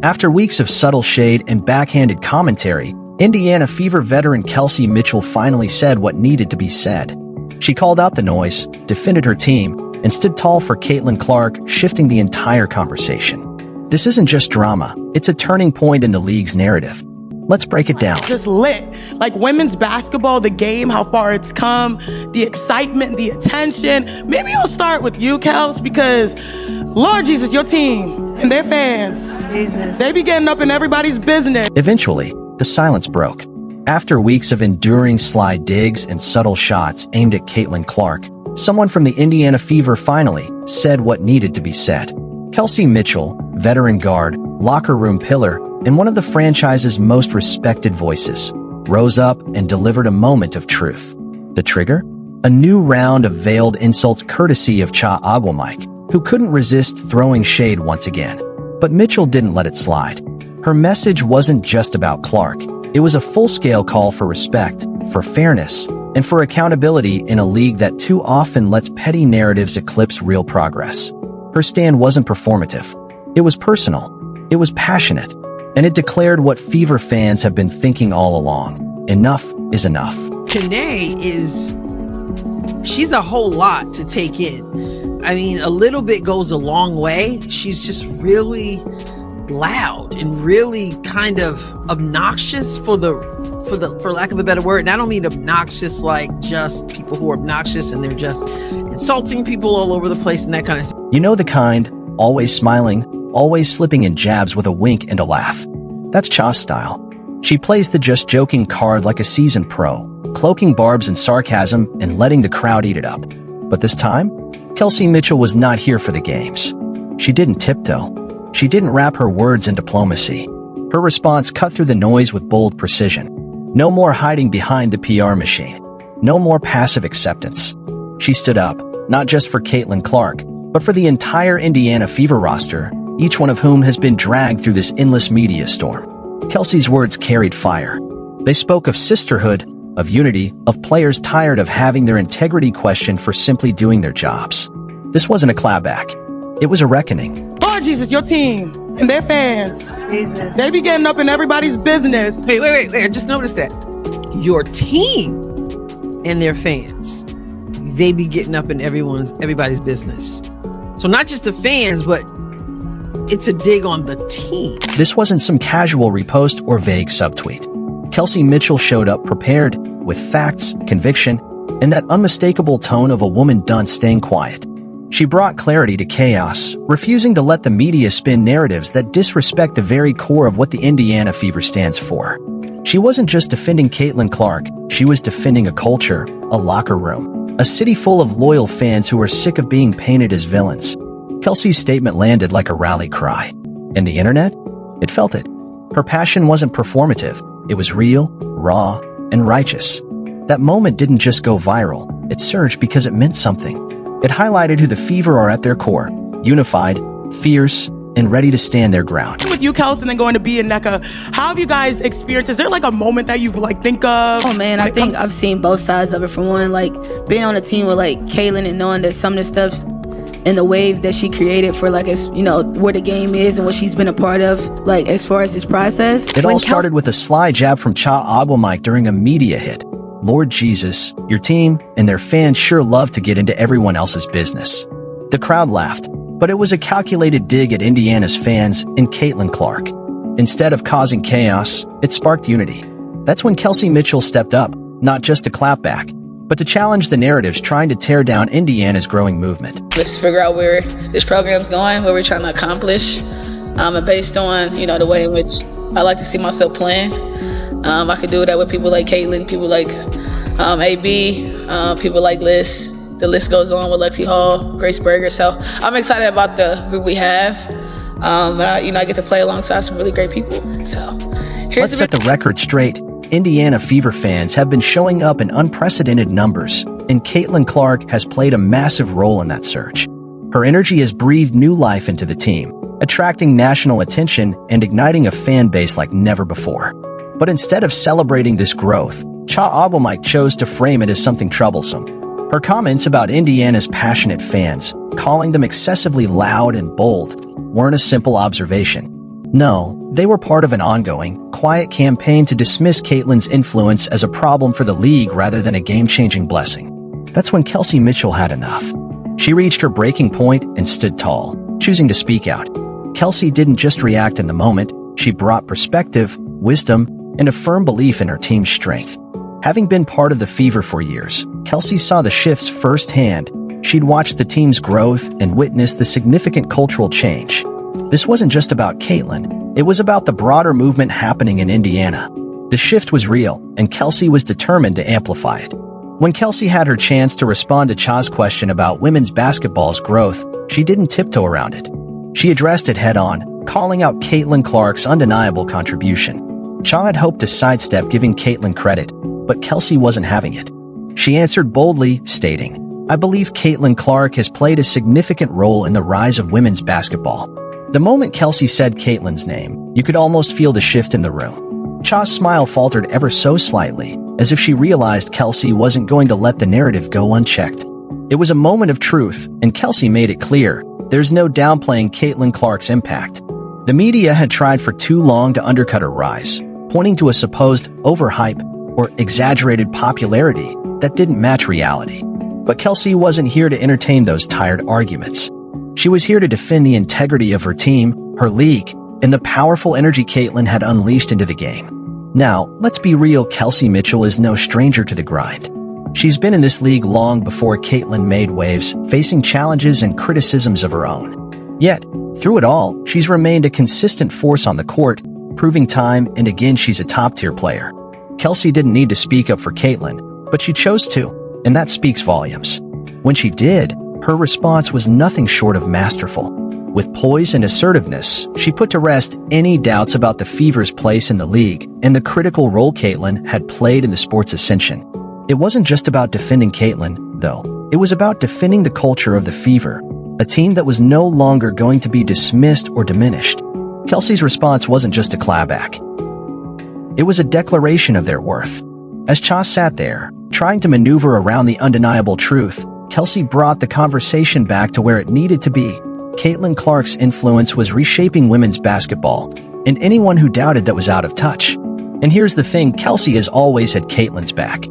After weeks of subtle shade and backhanded commentary, Indiana Fever veteran Kelsey Mitchell finally said what needed to be said. She called out the noise, defended her team, and stood tall for Caitlin Clark, shifting the entire conversation. This isn't just drama, it's a turning point in the league's narrative. Let's break it down. Just lit. Like women's basketball, the game, how far it's come, the excitement, the attention. Maybe I'll start with you, Kels, because Lord Jesus, your team and their fans, Jesus, they be getting up in everybody's business. Eventually, the silence broke. After weeks of enduring sly digs and subtle shots aimed at Caitlin Clark, someone from the Indiana Fever finally said what needed to be said. Kelsey Mitchell, veteran guard, locker room pillar, and one of the franchise's most respected voices, rose up and delivered a moment of truth. The trigger? A new round of veiled insults courtesy of Cha Agwamike, who couldn't resist throwing shade once again. But Mitchell didn't let it slide. Her message wasn't just about Clark. It was a full-scale call for respect, for fairness, and for accountability in a league that too often lets petty narratives eclipse real progress. Her stand wasn't performative. It was personal. It was passionate. And it declared what Fever fans have been thinking all along. Enough is enough. She's a whole lot to take in. I mean, a little bit goes a long way. She's just really loud and really kind of obnoxious for lack of a better word. And I don't mean obnoxious like just people who are obnoxious and they're just insulting people all over the place and that kind of thing. You know the kind, always smiling, always slipping in jabs with a wink and a laugh. That's Cha's style. She plays the just joking card like a seasoned pro, cloaking barbs and sarcasm and letting the crowd eat it up. But this time, Kelsey Mitchell was not here for the games. She didn't tiptoe. She didn't wrap her words in diplomacy. Her response cut through the noise with bold precision. No more hiding behind the PR machine. No more passive acceptance. She stood up, not just for Caitlin Clark, but for the entire Indiana Fever roster, each one of whom has been dragged through this endless media storm. Kelsey's words carried fire. They spoke of sisterhood, of unity, of players tired of having their integrity questioned for simply doing their jobs. This wasn't a clapback. It was a reckoning. Lord Jesus, your team and their fans, Jesus, they be getting up in everybody's business. Wait. I just noticed that. Your team and their fans, they be getting up in everybody's business. So not just the fans, but it's a dig on the team. This wasn't some casual repost or vague subtweet. Kelsey Mitchell showed up prepared, with facts, conviction, and that unmistakable tone of a woman done staying quiet. She brought clarity to chaos, refusing to let the media spin narratives that disrespect the very core of what the Indiana Fever stands for. She wasn't just defending Caitlin Clark, she was defending a culture, a locker room, a city full of loyal fans who were sick of being painted as villains. Kelsey's statement landed like a rally cry. And the internet? It felt it. Her passion wasn't performative. It was real, raw, and righteous. That moment didn't just go viral. It surged because it meant something. It highlighted who the Fever are at their core, unified, fierce, and ready to stand their ground. With you, Kels, and then going to be in NECA, how have you guys experienced? Is there like a moment that you think of? Oh man, I think I've seen both sides of it. For one, like being on a team with like Caitlin and knowing that some of the stuff and the wave that she created for like, as you know, where the game is and what she's been a part of, like as far as this process. It all started with a sly jab from Cha Agwamike during a media hit. Lord Jesus, your team and their fans sure love to get into everyone else's business. The crowd laughed, but it was a calculated dig at Indiana's fans and Caitlin Clark. Instead of causing chaos, it sparked unity. That's when Kelsey Mitchell stepped up, not just to clap back, but to challenge the narratives trying to tear down Indiana's growing movement. Let's figure out where this program's going, what we're trying to accomplish, and based on, the way in which I like to see myself playing. I could do that with people like Caitlin, people like AB, people like Liz. The list goes on with Lexi Hall, Grace Berger. So I'm excited about the group we have. I get to play alongside some really great people. So let's set the record straight. Indiana Fever fans have been showing up in unprecedented numbers, and Caitlin Clark has played a massive role in that surge. Her energy has breathed new life into the team, attracting national attention and igniting a fan base like never before. But instead of celebrating this growth, Cha Agwamike chose to frame it as something troublesome. Her comments about Indiana's passionate fans, calling them excessively loud and bold, weren't a simple observation. No, they were part of an ongoing, quiet campaign to dismiss Caitlin's influence as a problem for the league rather than a game-changing blessing. That's when Kelsey Mitchell had enough. She reached her breaking point and stood tall, choosing to speak out. Kelsey didn't just react in the moment, she brought perspective, wisdom, and a firm belief in her team's strength. Having been part of the Fever for years, Kelsey saw the shifts firsthand. She'd watched the team's growth and witnessed the significant cultural change. This wasn't just about Caitlin, it was about the broader movement happening in Indiana. The shift was real, and Kelsey was determined to amplify it. When Kelsey had her chance to respond to Cha's question about women's basketball's growth, she didn't tiptoe around it. She addressed it head-on, calling out Caitlin Clark's undeniable contribution. Cha had hoped to sidestep giving Caitlin credit, but Kelsey wasn't having it. She answered boldly, stating, "I believe Caitlin Clark has played a significant role in the rise of women's basketball." The moment Kelsey said Caitlin's name, you could almost feel the shift in the room. Cha's smile faltered ever so slightly, as if she realized Kelsey wasn't going to let the narrative go unchecked. It was a moment of truth, and Kelsey made it clear, there's no downplaying Caitlin Clark's impact. The media had tried for too long to undercut her rise, pointing to a supposed overhype or exaggerated popularity that didn't match reality. But Kelsey wasn't here to entertain those tired arguments. She was here to defend the integrity of her team, her league, and the powerful energy Caitlin had unleashed into the game. Now, let's be real, Kelsey Mitchell is no stranger to the grind. She's been in this league long before Caitlin made waves, facing challenges and criticisms of her own. Yet, through it all, she's remained a consistent force on the court, proving time and again she's a top-tier player. Kelsey didn't need to speak up for Caitlin, but she chose to, and that speaks volumes. When she did, her response was nothing short of masterful. With poise and assertiveness, she put to rest any doubts about the Fever's place in the league and the critical role Caitlin had played in the sport's ascension. It wasn't just about defending Caitlin, though. It was about defending the culture of the Fever, a team that was no longer going to be dismissed or diminished. Kelsey's response wasn't just a clapback. It was a declaration of their worth. As Cha sat there, trying to maneuver around the undeniable truth, Kelsey brought the conversation back to where it needed to be. Caitlin Clark's influence was reshaping women's basketball, and anyone who doubted that was out of touch. And here's the thing, Kelsey has always had Caitlin's back.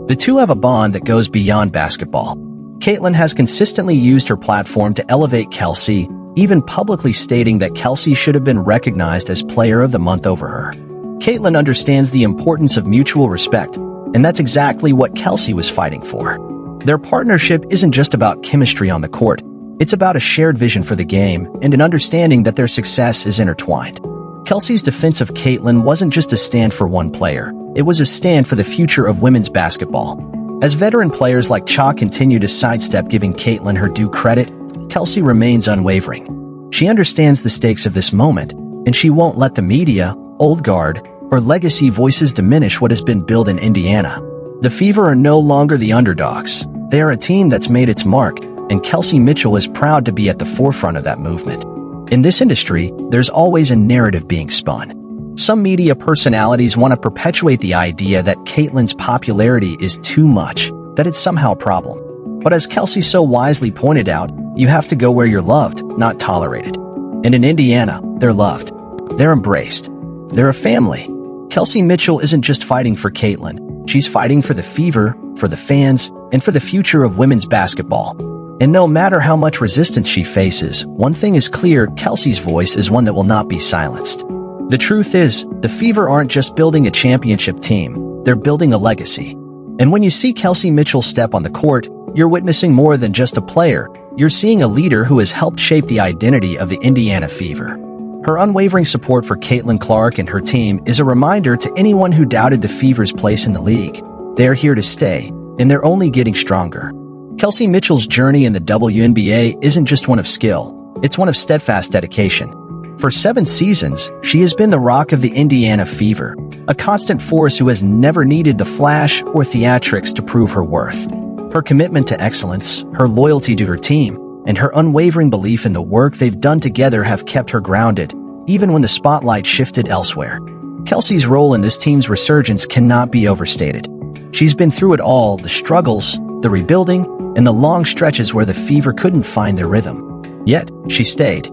The two have a bond that goes beyond basketball. Caitlin has consistently used her platform to elevate Kelsey, even publicly stating that Kelsey should have been recognized as Player of the Month over her. Caitlin understands the importance of mutual respect, and that's exactly what Kelsey was fighting for. Their partnership isn't just about chemistry on the court, it's about a shared vision for the game and an understanding that their success is intertwined. Kelsey's defense of Caitlin wasn't just a stand for one player, it was a stand for the future of women's basketball. As veteran players like Cha continue to sidestep giving Caitlin her due credit, Kelsey remains unwavering. She understands the stakes of this moment, and she won't let the media, old guard, or legacy voices diminish what has been built in Indiana. The Fever are no longer the underdogs. They are a team that's made its mark, and Kelsey Mitchell is proud to be at the forefront of that movement. In this industry, there's always a narrative being spun. Some media personalities want to perpetuate the idea that Caitlin's popularity is too much, that it's somehow a problem. But as Kelsey so wisely pointed out, you have to go where you're loved, not tolerated. And in Indiana, they're loved. They're embraced. They're a family. Kelsey Mitchell isn't just fighting for Caitlin. She's fighting for the Fever, for the fans, and for the future of women's basketball. And no matter how much resistance she faces, one thing is clear, Kelsey's voice is one that will not be silenced. The truth is, the Fever aren't just building a championship team, they're building a legacy. And when you see Kelsey Mitchell step on the court, you're witnessing more than just a player, you're seeing a leader who has helped shape the identity of the Indiana Fever. Her unwavering support for Caitlin Clark and her team is a reminder to anyone who doubted the Fever's place in the league. They're here to stay, and they're only getting stronger. Kelsey Mitchell's journey in the WNBA isn't just one of skill, it's one of steadfast dedication. For 7 seasons, she has been the rock of the Indiana Fever, a constant force who has never needed the flash or theatrics to prove her worth. Her commitment to excellence, her loyalty to her team, and her unwavering belief in the work they've done together have kept her grounded, even when the spotlight shifted elsewhere. Kelsey's role in this team's resurgence cannot be overstated. She's been through it all, the struggles, the rebuilding, and the long stretches where the Fever couldn't find their rhythm. Yet, she stayed.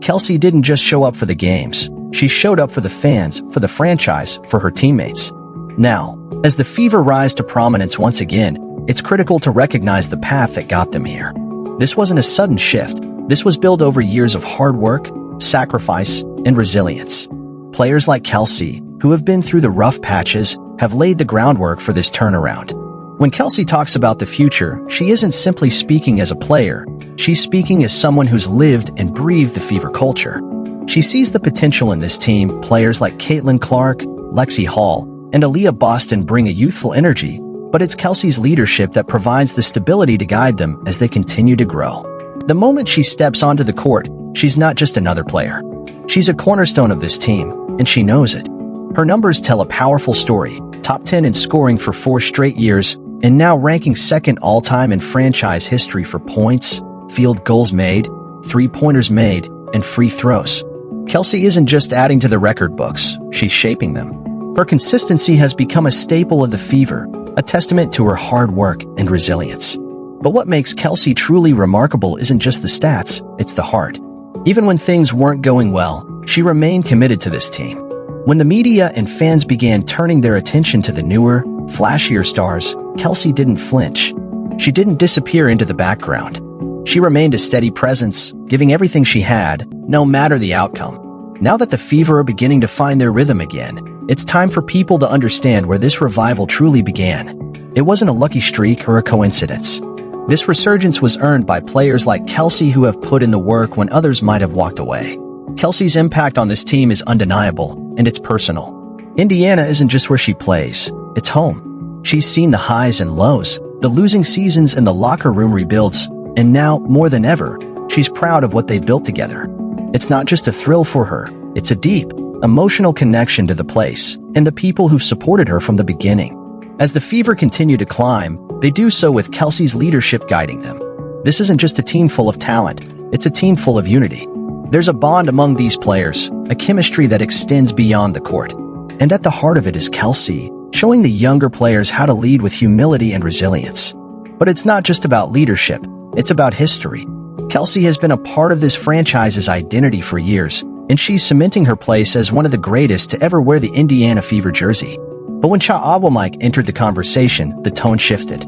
Kelsey didn't just show up for the games. She showed up for the fans, for the franchise, for her teammates. Now, as the Fever rise to prominence once again, it's critical to recognize the path that got them here. This wasn't a sudden shift. This was built over years of hard work, sacrifice, and resilience. Players like Kelsey, who have been through the rough patches, have laid the groundwork for this turnaround. When Kelsey talks about the future, she isn't simply speaking as a player. She's speaking as someone who's lived and breathed the Fever culture. She sees the potential in this team. Players like Caitlin Clark, Lexi Hall, and Aaliyah Boston bring a youthful energy, but it's Kelsey's leadership that provides the stability to guide them as they continue to grow. The moment she steps onto the court, she's not just another player. She's a cornerstone of this team, and she knows it. Her numbers tell a powerful story: top 10 in scoring for 4 straight years, and now ranking second all-time in franchise history for points, field goals made, three-pointers made, and free throws. Kelsey isn't just adding to the record books, she's shaping them. Her consistency has become a staple of the Fever, a testament to her hard work and resilience. But what makes Kelsey truly remarkable isn't just the stats, it's the heart. Even when things weren't going well, she remained committed to this team. When the media and fans began turning their attention to the newer, flashier stars, Kelsey didn't flinch. She didn't disappear into the background. She remained a steady presence, giving everything she had, no matter the outcome. Now that the Fever are beginning to find their rhythm again, it's time for people to understand where this revival truly began. It wasn't a lucky streak or a coincidence. This resurgence was earned by players like Kelsey who have put in the work when others might have walked away. Kelsey's impact on this team is undeniable, and it's personal. Indiana isn't just where she plays, it's home. She's seen the highs and lows, the losing seasons and the locker room rebuilds, and now, more than ever, she's proud of what they've built together. It's not just a thrill for her, it's a deep, emotional connection to the place and the people who've supported her from the beginning. As the Fever continue to climb, they do so with Kelsey's leadership guiding them. This isn't just a team full of talent, it's a team full of unity. There's a bond among these players, a chemistry that extends beyond the court. And at the heart of it is Kelsey, showing the younger players how to lead with humility and resilience. But it's not just about leadership, it's about history. Kelsey has been a part of this franchise's identity for years, and she's cementing her place as one of the greatest to ever wear the Indiana Fever jersey. But when Mike entered the conversation, the tone shifted.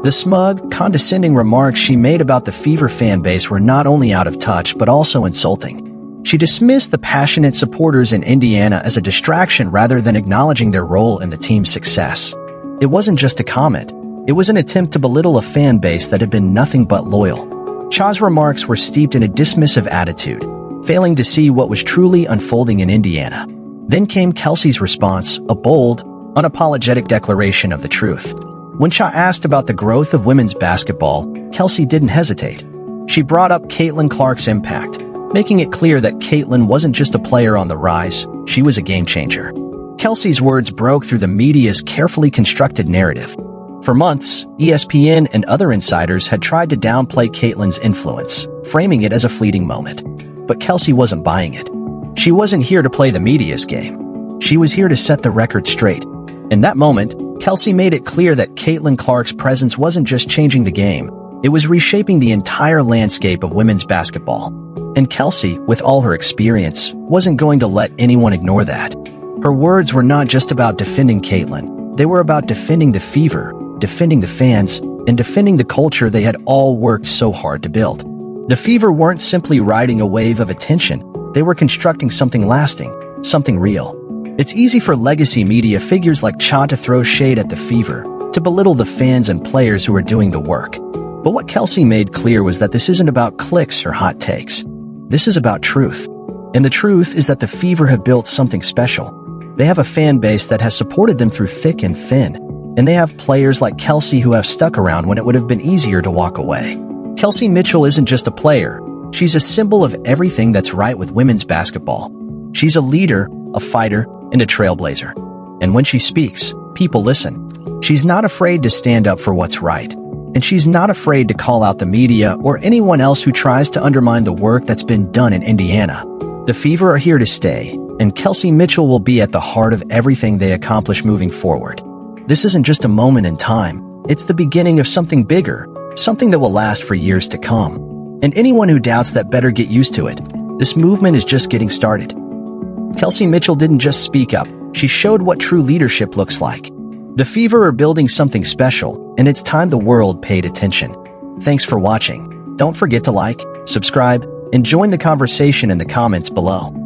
The smug, condescending remarks she made about the Fever fan base were not only out of touch but also insulting. She dismissed the passionate supporters in Indiana as a distraction rather than acknowledging their role in the team's success. It wasn't just a comment. It was an attempt to belittle a fan base that had been nothing but loyal. Cha's remarks were steeped in a dismissive attitude, failing to see what was truly unfolding in Indiana. Then came Kelsey's response, a bold, unapologetic declaration of the truth. When Cha asked about the growth of women's basketball, Kelsey didn't hesitate. She brought up Caitlin Clark's impact, making it clear that Caitlin wasn't just a player on the rise, she was a game changer. Kelsey's words broke through the media's carefully constructed narrative. For months, ESPN and other insiders had tried to downplay Caitlin's influence, framing it as a fleeting moment. But Kelsey wasn't buying it. She wasn't here to play the media's game. She was here to set the record straight. In that moment, Kelsey made it clear that Caitlin Clark's presence wasn't just changing the game, it was reshaping the entire landscape of women's basketball. And Kelsey, with all her experience, wasn't going to let anyone ignore that. Her words were not just about defending Caitlin, they were about defending the Fever, defending the fans, and defending the culture they had all worked so hard to build. The Fever weren't simply riding a wave of attention, they were constructing something lasting, something real. It's easy for legacy media figures like Cha to throw shade at the Fever, to belittle the fans and players who are doing the work. But what Kelsey made clear was that this isn't about clicks or hot takes. This is about truth. And the truth is that the Fever have built something special. They have a fan base that has supported them through thick and thin, and they have players like Kelsey who have stuck around when it would have been easier to walk away. Kelsey Mitchell isn't just a player, she's a symbol of everything that's right with women's basketball. She's a leader, a fighter, and a trailblazer. And when she speaks, people listen. She's not afraid to stand up for what's right. And she's not afraid to call out the media or anyone else who tries to undermine the work that's been done in Indiana. The Fever are here to stay, and Kelsey Mitchell will be at the heart of everything they accomplish moving forward. This isn't just a moment in time, it's the beginning of something bigger, something that will last for years to come. And anyone who doubts that better get used to it. This movement is just getting started. Kelsey Mitchell didn't just speak up, she showed what true leadership looks like. The Fever are building something special, and it's time the world paid attention. Thanks for watching. Don't forget to like, subscribe, and join the conversation in the comments below.